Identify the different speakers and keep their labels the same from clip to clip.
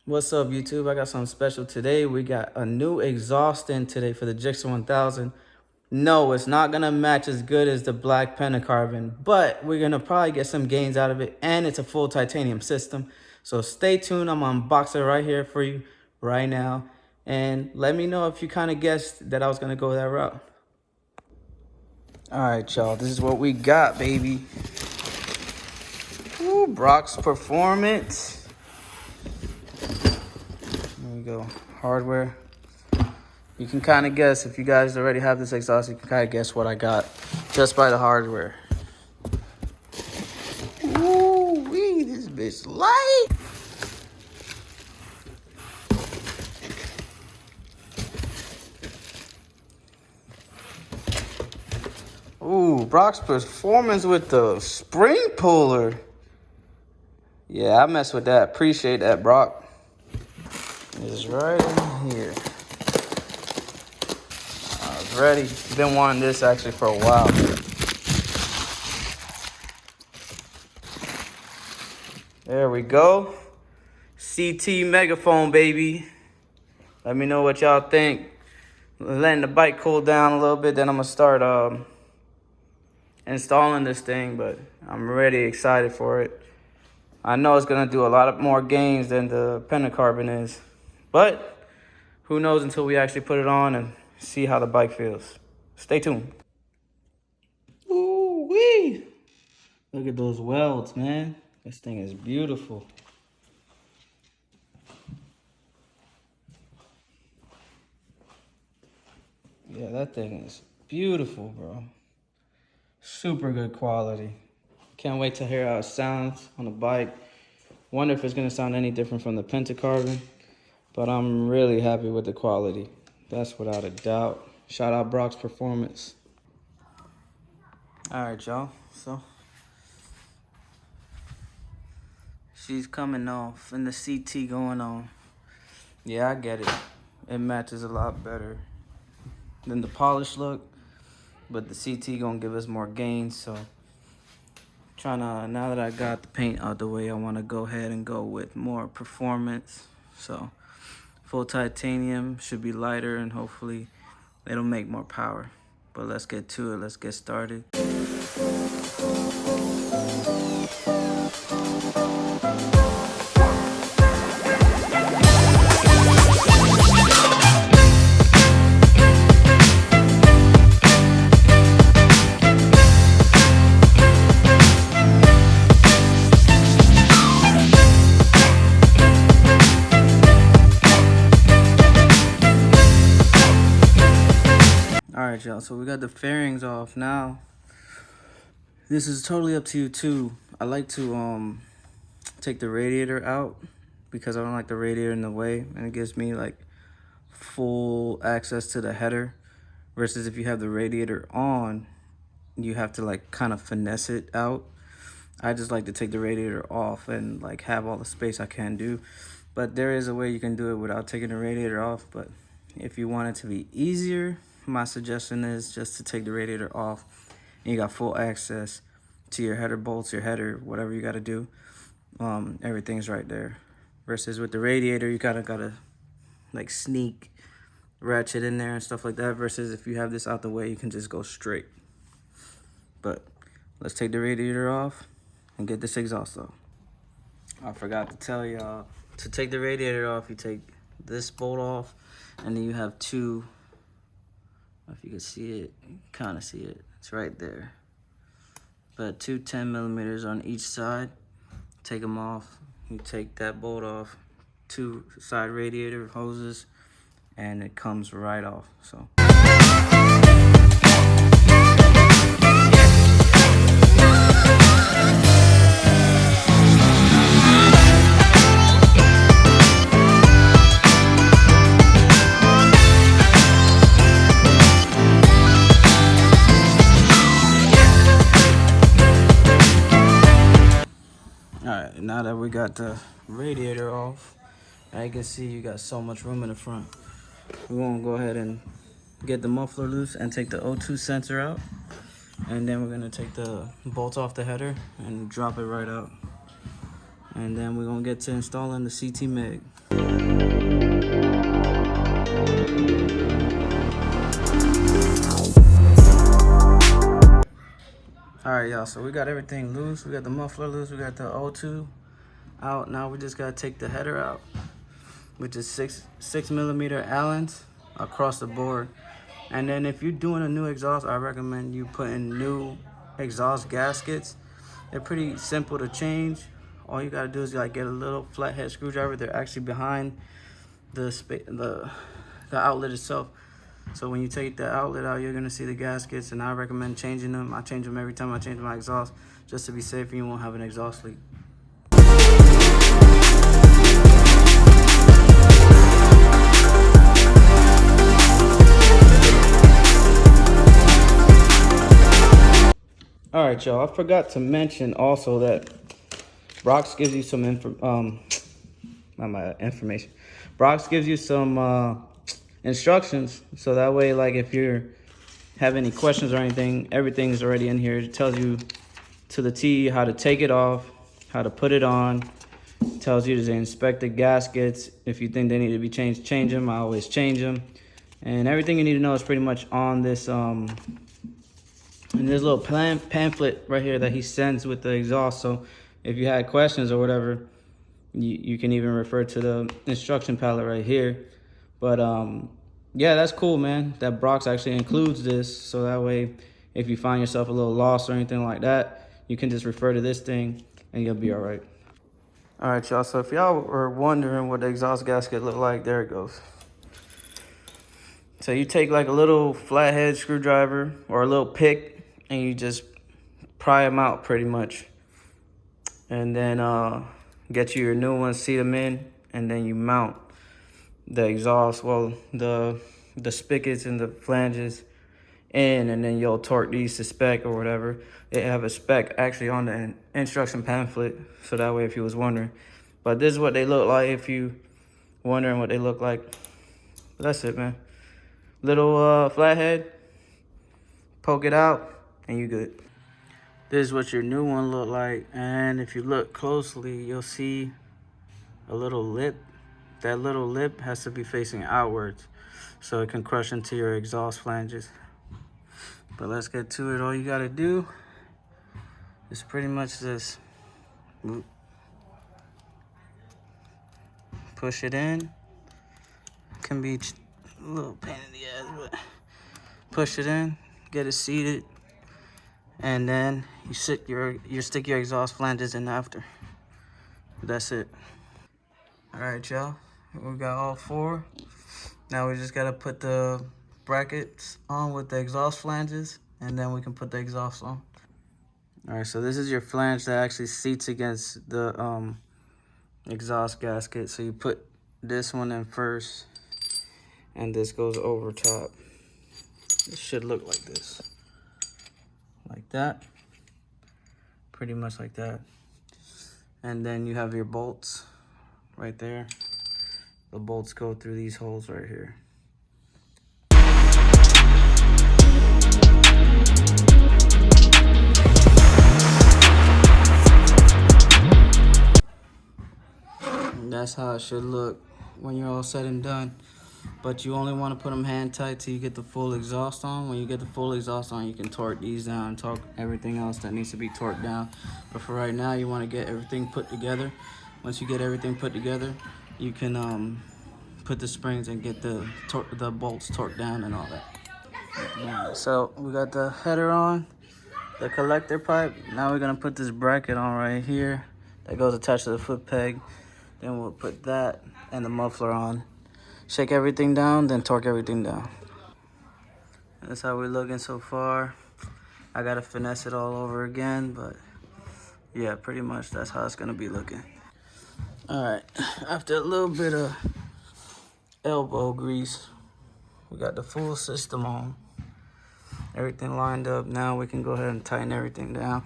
Speaker 1: What's up, YouTube? I got something special today. We got a new exhaust in today for the Gsxr 1000. No, it's not gonna match as good as the black pentacarbon, but we're gonna probably get some gains out of it, and it's a full titanium system. So stay tuned. I'm unboxing it right here for you right now, and let me know if you kind of guessed that I was gonna go that route. All right, y'all. This is what we got, baby. Ooh, Brock's Performance. There we go. Hardware. You can kind of guess, if you guys already have this exhaust, you can kind of guess what I got just by the hardware. Ooh, wee, this bitch light. Ooh, Brock's Performance with the spring puller. Yeah, I mess with that. Appreciate that, Brock. It's right in here. I was ready. Been wanting this actually for a while. There we go. CT megaphone, baby. Let me know what y'all think. Letting the bike cool down a little bit, then I'm gonna start installing this thing, but I'm already excited for it. I know it's gonna do a lot of more gains than the pentacarbon is, but who knows until we actually put it on and see how the bike feels. Stay tuned. Ooh wee! Look at those welds, man. This thing is beautiful. Yeah, that thing is beautiful, bro. Super good quality. Can't wait to hear how it sounds on the bike. Wonder if it's gonna sound any different from the pentacarbon, but I'm really happy with the quality. That's without a doubt. Shout out Brock's Performance. All right, y'all. So she's coming off and the CT going on. Yeah, I get it. It matches a lot better than the polished look, but the CT gonna give us more gains. So now that I got the paint out the way, I want to go ahead and go with more performance. So full titanium should be lighter and hopefully it'll make more power. But let's get to it. Let's get started. Alright, y'all, so we got the fairings off now. This is totally up to you too. I like to take the radiator out because I don't like the radiator in the way, and it gives me like full access to the header, versus if you have the radiator on, you have to like kind of finesse it out. I just like to take the radiator off and like have all the space I can do, but there is a way you can do it without taking the radiator off. But if you want it to be easier, my suggestion is just to take the radiator off and you got full access to your header bolts, your header, whatever you got to do. Everything's right there, versus with the radiator you gotta like sneak ratchet in there and stuff like that, versus if you have this out the way you can just go straight. But let's take the radiator off and get this exhaust off. I forgot to tell y'all, to take the radiator off, you take this bolt off, and then you have two, if you can see it, you kind of see it, it's right there. But two 10mm on each side. Take them off, you take that bolt off, two side radiator hoses, and it comes right off. So alright, now that we got the radiator off, I can see you got so much room in the front. We're gonna go ahead and get the muffler loose and take the O2 sensor out, and then we're gonna take the bolt off the header and drop it right out. And then we're gonna get to installing the CT Meg. All right, y'all, so we got everything loose. We got the muffler loose, we got the O2 out. Now we just gotta take the header out, which is 6mm Allens across the board. And then if you're doing a new exhaust, I recommend you putting new exhaust gaskets. They're pretty simple to change. All you gotta do is like get a little flathead screwdriver. They're actually behind the outlet itself. So when you take the outlet out, you're gonna see the gaskets, and I recommend changing them. I change them every time I change my exhaust, just to be safe and you won't have an exhaust leak. All right, y'all, I forgot to mention also that Brox gives you some information. Brox gives you some instructions, so that way, like, if you have any questions or anything, everything's already in here. It tells you to the T how to take it off, how to put it on. It tells you to inspect the gaskets. If you think they need to be changed, change them. I always change them. And everything you need to know is pretty much on this in this little pamphlet right here that he sends with the exhaust. So if you had questions or whatever, you can even refer to the instruction palette right here. But yeah, that's cool, man, that Brox actually includes this, so that way if you find yourself a little lost or anything like that, you can just refer to this thing and you'll be all right. All right, y'all, so if y'all were wondering what the exhaust gasket looked like, there it goes. So you take like a little flathead screwdriver or a little pick and you just pry them out pretty much. And then get you your new ones, seat them in, and then you mount the exhaust, well, the spigots and the flanges in, and then you'll torque these to spec or whatever. They have a spec actually on the instruction pamphlet, so that way if you was wondering. But this is what they look like if you wondering what they look like. But that's it, man. Little flathead, poke it out, and you good. This is what your new one look like, and if you look closely, you'll see a little lip. That little lip has to be facing outwards so it can crush into your exhaust flanges. But let's get to it. All you gotta do is pretty much this. Push it in. Can be a little pain in the ass, but push it in, get it seated, and then you stick your exhaust flanges in after. That's it. All right, y'all, we got all four. Now we just gotta put the brackets on with the exhaust flanges, and then we can put the exhaust on. All right, so this is your flange that actually seats against the exhaust gasket. So you put this one in first, and this goes over top. It should look like this, like that, pretty much like that. And then you have your bolts right there. The bolts go through these holes right here. And that's how it should look when you're all said and done. But you only want to put them hand tight till you get the full exhaust on. When you get the full exhaust on, you can torque these down, torque everything else that needs to be torqued down. But for right now, you want to get everything put together. Once you get everything put together, you can put the springs and get the bolts torqued down and all that. So we got the header on, the collector pipe. Now we're gonna put this bracket on right here that goes attached to the foot peg. Then we'll put that and the muffler on. Shake everything down, then torque everything down. That's how we're looking so far. I gotta finesse it all over again, but yeah, pretty much that's how it's gonna be looking. All right, after a little bit of elbow grease, we got the full system on. Everything lined up. Now we can go ahead and tighten everything down.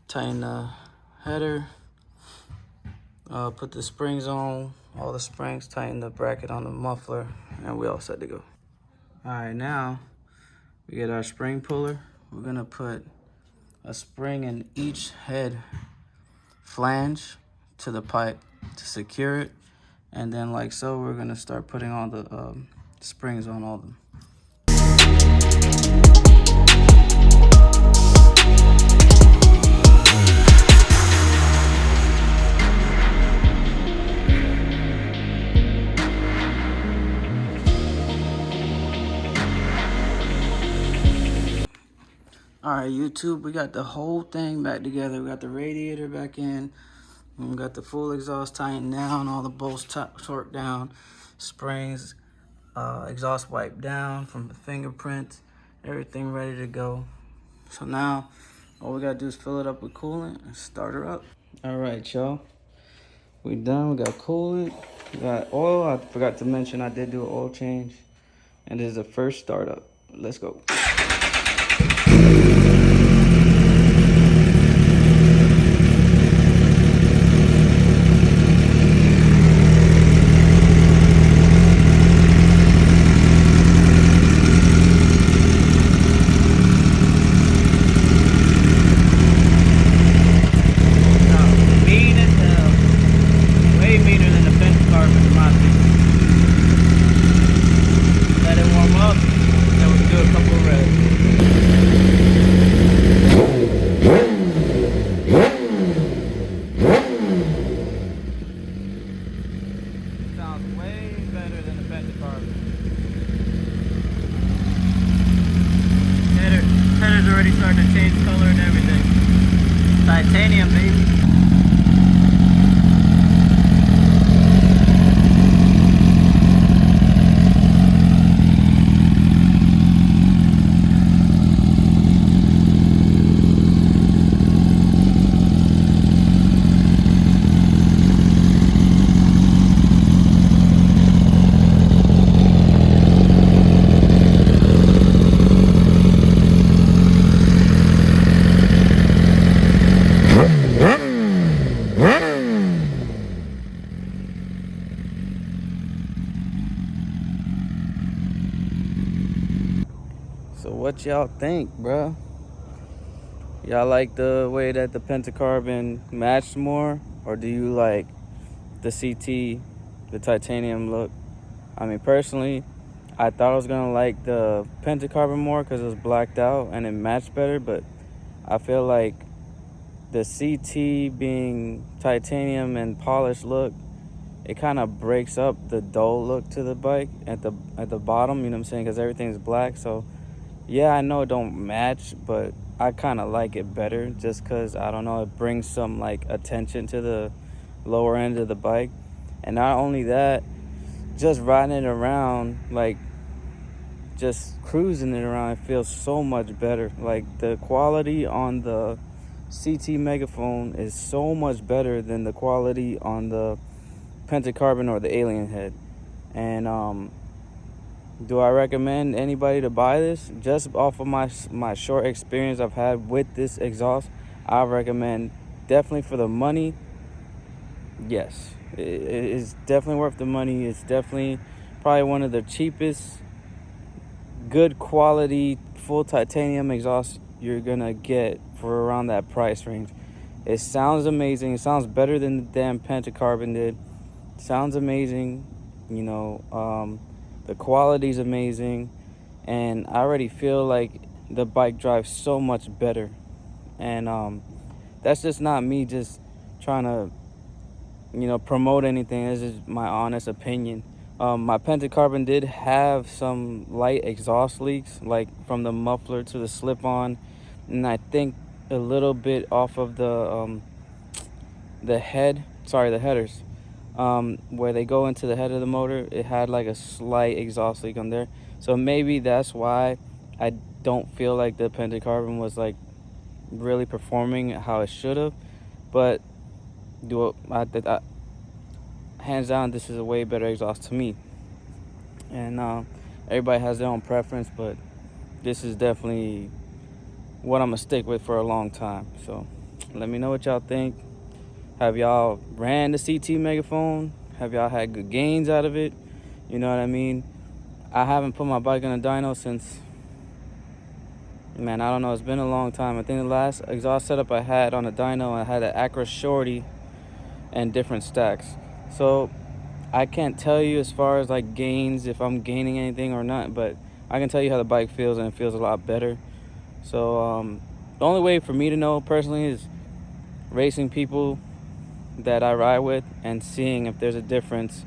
Speaker 1: Tighten the header, put the springs on, all the springs, tighten the bracket on the muffler, and we all set to go. All right, now we get our spring puller. We're gonna put a spring in each head flange to the pipe to secure it. And then like so, we're gonna start putting all the springs on all of them. All right, YouTube, we got the whole thing back together. We got the radiator back in. And we got the full exhaust tightened down, all the bolts torqued down, springs, exhaust wipe down from the fingerprints, everything ready to go. So now, all we gotta do is fill it up with coolant and start her up. All right, y'all. We done, we got coolant, we got oil. I forgot to mention I did do an oil change. And this is the first startup. Let's go. Sounds way better than the pentacarbon. Header's already starting to change color and everything. Titanium, baby. So what y'all think, bro? Y'all like the way that the pentacarbon matched more, or do you like the CT, the titanium look? I mean, personally, I thought I was gonna like the pentacarbon more because it was blacked out and it matched better, but I feel like the CT being titanium and polished look, it kind of breaks up the dull look to the bike at the bottom, you know what I'm saying? Because everything's black. So yeah, I know it don't match, but I kind of like it better just because, I don't know, it brings some like attention to the lower end of the bike. And not only that, just riding it around, like just cruising it around, it feels so much better. Like the quality on the CT megaphone is so much better than the quality on the pentacarbon or the alien head. And do I recommend anybody to buy this? Just off of my short experience I've had with this exhaust, I recommend definitely for the money. Yes, it's definitely worth the money. It's definitely probably one of the cheapest, good quality, full titanium exhaust you're gonna get for around that price range. It sounds amazing. It sounds better than the damn pentacarbon did. It sounds amazing. You know, the quality's amazing, and I already feel like the bike drives so much better. And that's just not me just trying to, you know, promote anything. This is my honest opinion. My pentacarbon did have some light exhaust leaks, like from the muffler to the slip-on, and I think a little bit off of the headers, where they go into the head of the motor. It had like a slight exhaust leak on there, so maybe that's why I don't feel like the pentacarbon was like really performing how it should have. But hands down, this is a way better exhaust to me. And everybody has their own preference, but this is definitely what I'm gonna stick with for a long time. So let me know what y'all think. Have y'all ran the CT megaphone? Have y'all had good gains out of it? You know what I mean? I haven't put my bike on a dyno since Man, I don't know. It's been a long time. I think the last exhaust setup I had on a dyno, I had an Gsxr shorty and different stacks. So I can't tell you as far as like gains, if I'm gaining anything or not, but I can tell you how the bike feels, and it feels a lot better. So the only way for me to know personally is racing people that I ride with and seeing if there's a difference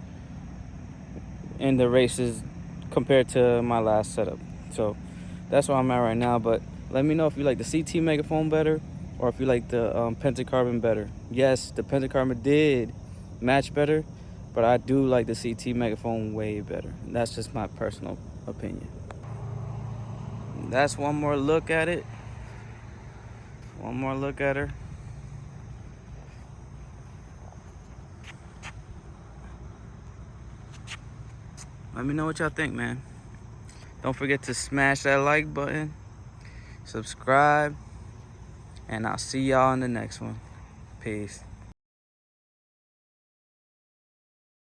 Speaker 1: in the races compared to my last setup. So that's where I'm at right now. But let me know if you like the CT megaphone better or if you like the pentacarbon better. Yes, the pentacarbon did match better, but I do like the CT megaphone way better. That's just my personal opinion. That's one more look at it. One more look at her. Let me know what y'all think, man. Don't forget to smash that like button, subscribe, and I'll see y'all in the next one. Peace.